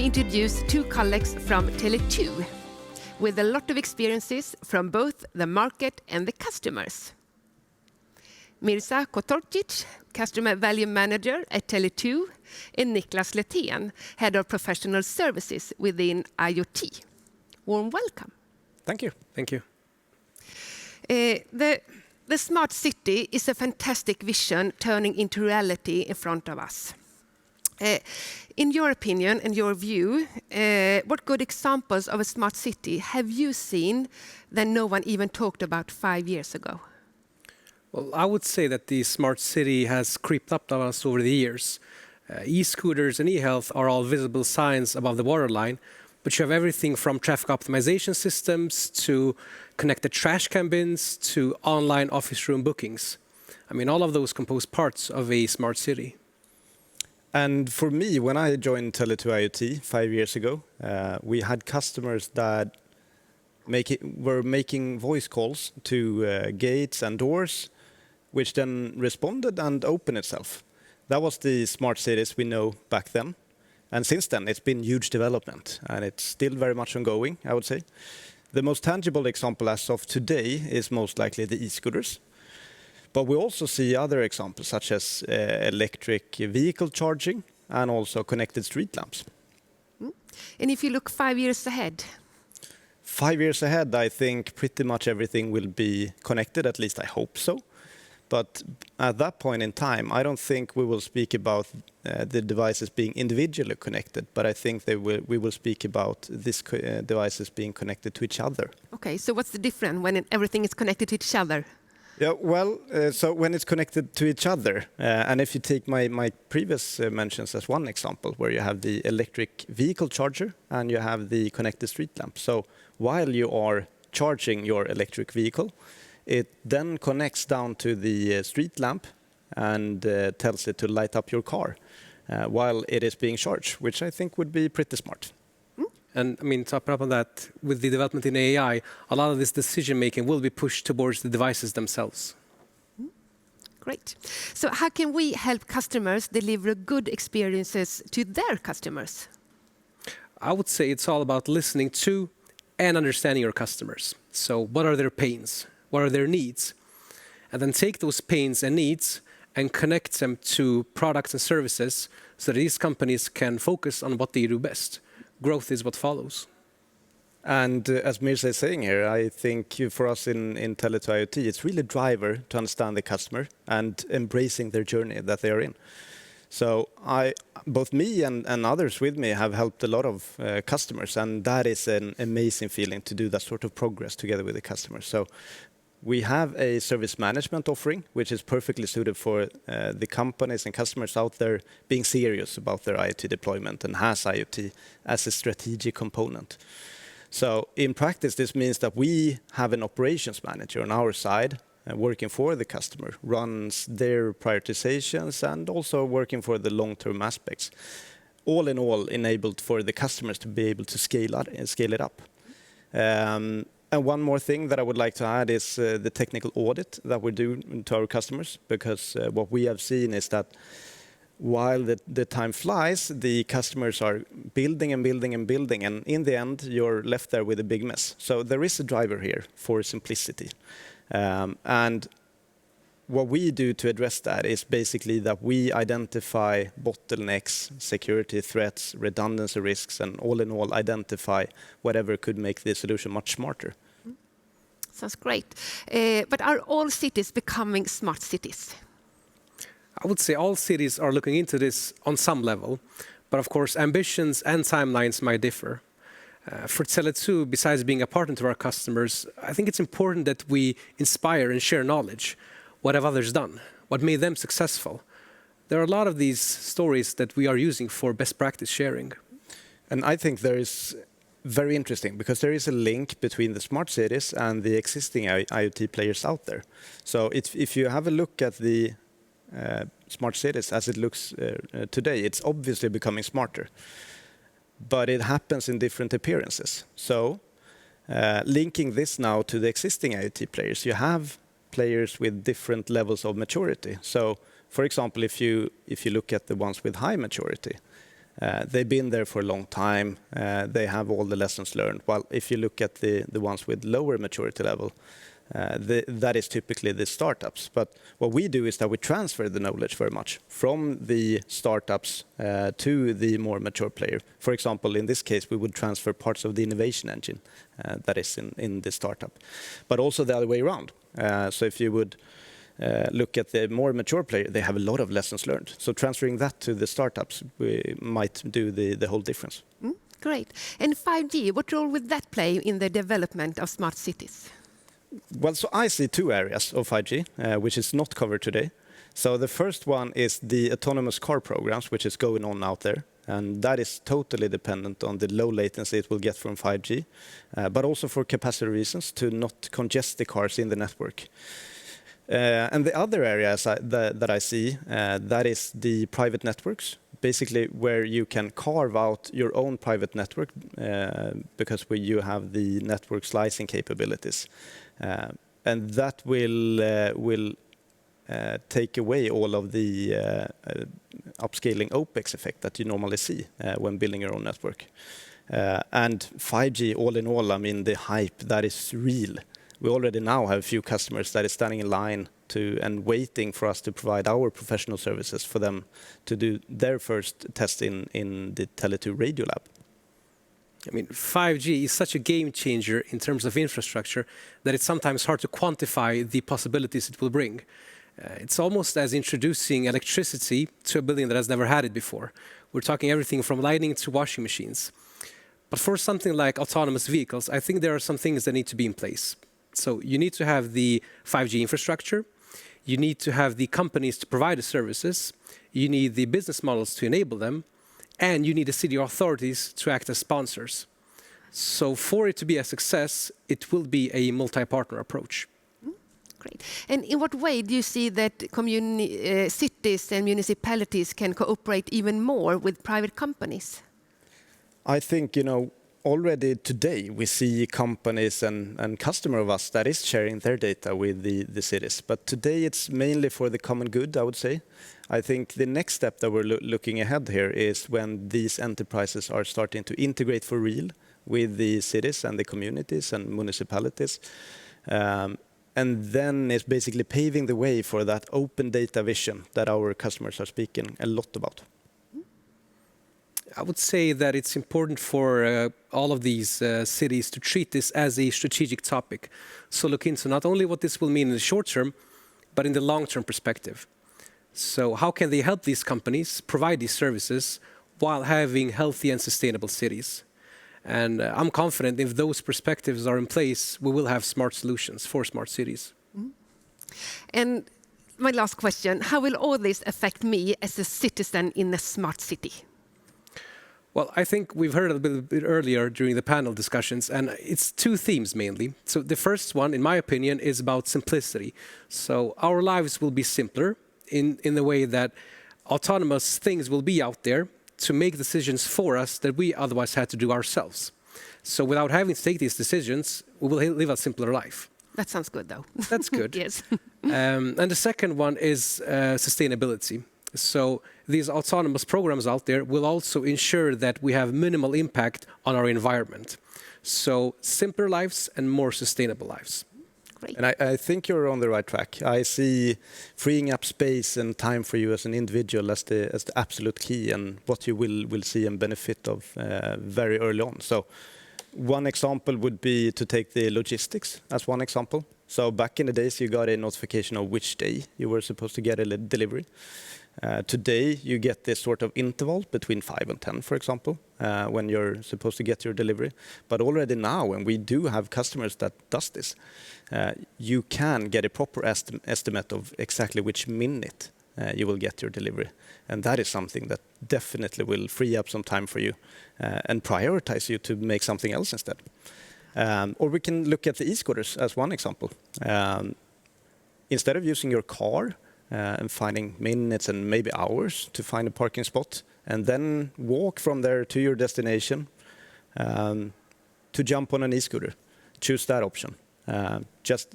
introduce two colleagues from Tele2 with a lot of experiences from both the market and the customers. Mirza Kotorcic, Customer Value Manager at Tele2, and Niklas Letén, Head of Professional Services within IoT. Warm welcome. Thank you. Thank you. The smart city is a fantastic vision turning into reality in front of us. In your opinion and your view, what good examples of a smart city have you seen that no one even talked about 5 years ago? Well, I would say that the smart city has creeped up on us over the years. E-scooters and e-health are all visible signs above the waterline, but you have everything from traffic optimization systems to connected trash can bins to online office room bookings. I mean, all of those compose parts of a smart city. And for me, when I joined Tele2 IoT 5 years ago, we had customers that were making voice calls to gates and doors, which then responded and opened itself. That was the smart cities we know back then. And since then, it's been huge development, and it's still very much ongoing, I would say. The most tangible example as of today is most likely the e-scooters. But we also see other examples, such as electric vehicle charging and also connected street lamps. And if you look 5 years ahead? 5 years ahead, I think pretty much everything will be connected, at least I hope so. But at that point in time, I don't think we will speak about the devices being individually connected, but I think we will speak about these devices being connected to each other. Okay, so what's the difference when everything is connected to each other? Yeah, well, so when it's connected to each other, and if you take my previous mentions as one example, where you have the electric vehicle charger and you have the connected street lamp. So while you are charging your electric vehicle, it then connects down to the street lamp and tells it to light up your car while it is being charged, which I think would be pretty smart. And I mean, to up on that, with the development in AI, a lot of this decision-making will be pushed towards the devices themselves. Great. So how can we help customers deliver good experiences to their customers? I would say it's all about listening to and understanding your customers. So what are their pains? What are their needs? And then take those pains and needs and connect them to products and services so that these companies can focus on what they do best. Growth is what follows. And as Mirza is saying here, I think for us in Tele2 IoT, it's really a driver to understand the customer and embracing their journey that they are in. So both me and others with me have helped a lot of customers, and that is an amazing feeling to do that sort of progress together with the customers. So we have a service management offering, which is perfectly suited for the companies and customers out there being serious about their IoT deployment and has IoT as a strategic component. So in practice, this means that we have an operations manager on our side working for the customer, runs their prioritizations and also working for the long-term aspects. All in all, enabled for the customers to be able to scale it up. And one more thing that I would like to add is the technical audit that we do to our customers, because what we have seen is that while the time flies, the customers are building and building and building, and in the end, you're left there with a big mess. So there is a driver here for simplicity. And what we do to address that is basically that we identify bottlenecks, security threats, redundancy risks, and all in all identify whatever could make the solution much smarter. Sounds great. But are all cities becoming smart cities? I would say all cities are looking into this on some level, but of course ambitions and timelines might differ. For Tele2, besides being a partner to our customers, I think it's important that we inspire and share knowledge. What have others done? What made them successful? There are a lot of these stories that we are using for best practice sharing. And I think there is very interesting because there is a link between the smart cities and the existing IoT players out there. So if you have a look at the smart cities as it looks today, it's obviously becoming smarter. But it happens in different appearances. So linking this now to the existing IoT players, you have players with different levels of maturity. So, for example, if you look at the ones with high maturity, They've been there for a long time. They have all the lessons learned. While if you look at the ones with lower maturity level, that is typically the startups. But what we do is that we transfer the knowledge very much from the startups to the more mature player. For example, in this case, we would transfer parts of the innovation engine that is in the startup, but also the other way around. So if you would look at the more mature player, they have a lot of lessons learned. So transferring that to the startups, we might do the whole difference. Great. And 5G, what role would that play in the development of smart cities? Well, so I see two areas of 5G, which is not covered today. So the first one is the autonomous car programs, which is going on out there. And that is totally dependent on the low latency it will get from 5G, but also for capacity reasons to not congest the cars in the network. And the other areas that I see, that is the private networks, basically where you can carve out your own private network because you have the network slicing capabilities. And that will take away all of the upscaling OpEx effect that you normally see when building your own network. And 5G, all in all, I mean, the hype, that is real. We already now have a few customers that is standing in line and waiting for us to provide our professional services for them to do their first test in the Tele2 radio lab. I mean, 5G is such a game changer in terms of infrastructure that it's sometimes hard to quantify the possibilities it will bring. It's almost as introducing electricity to a building that has never had it before. We're talking everything from lighting to washing machines. But for something like autonomous vehicles, I think there are some things that need to be in place. So you need to have the 5G infrastructure, you need to have the companies to provide the services, you need the business models to enable them, and you need the city authorities to act as sponsors. So for it to be a success, it will be a multi-partner approach. Great. And in what way do you see that cities and municipalities can cooperate even more with private companies? I think, already today we see companies and customer of us that is sharing their data with the cities. But today it's mainly for the common good, I would say. I think the next step that we're looking ahead here is when these enterprises are starting to integrate for real with the cities and the communities and municipalities. And then it's basically paving the way for that open data vision that our customers are speaking a lot about. I would say that it's important for all of these cities to treat this as a strategic topic. So look into not only what this will mean in the short term, but in the long-term perspective. So how can they help these companies provide these services while having healthy and sustainable cities? And I'm confident if those perspectives are in place, we will have smart solutions for smart cities. And my last question, how will all this affect me as a citizen in a smart city? Well, I think we've heard a bit earlier during the panel discussions, and it's two themes mainly. So the first one, in my opinion, is about simplicity. So our lives will be simpler in the way that autonomous things will be out there to make decisions for us that we otherwise had to do ourselves. So without having to take these decisions, we will live a simpler life. That sounds good, though. That's good. Yes. And the second one is sustainability. So these autonomous programs out there will also ensure that we have minimal impact on our environment. So simpler lives and more sustainable lives. Great. And I think you're on the right track. I see freeing up space and time for you as an individual as the absolute key and what you will see and benefit of very early on. So one example would be to take the logistics as one example. So back in the days, you got a notification of which day you were supposed to get a delivery. Today, you get this sort of interval between 5 and 10, for example, when you're supposed to get your delivery. But already now, and we do have customers that does this, you can get a proper estimate of exactly which minute you will get your delivery. And that is something that definitely will free up some time for you and prioritize you to make something else instead. Or we can look at the e-scooters as one example. Instead of using your car, and finding minutes and maybe hours to find a parking spot, and then walk from there to your destination, to jump on an e-scooter. Choose that option. Just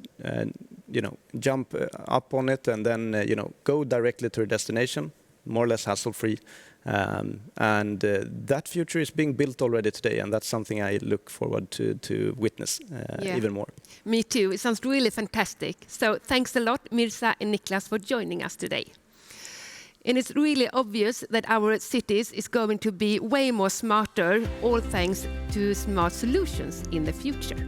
jump up on it and then go directly to your destination, more or less hassle-free, That future is being built already today, and that's something I look forward to witness even more. Me too. It sounds really fantastic. So thanks a lot, Mirza and Niklas, for joining us today. And it's really obvious that our cities is going to be way more smarter, all thanks to smart solutions in the future.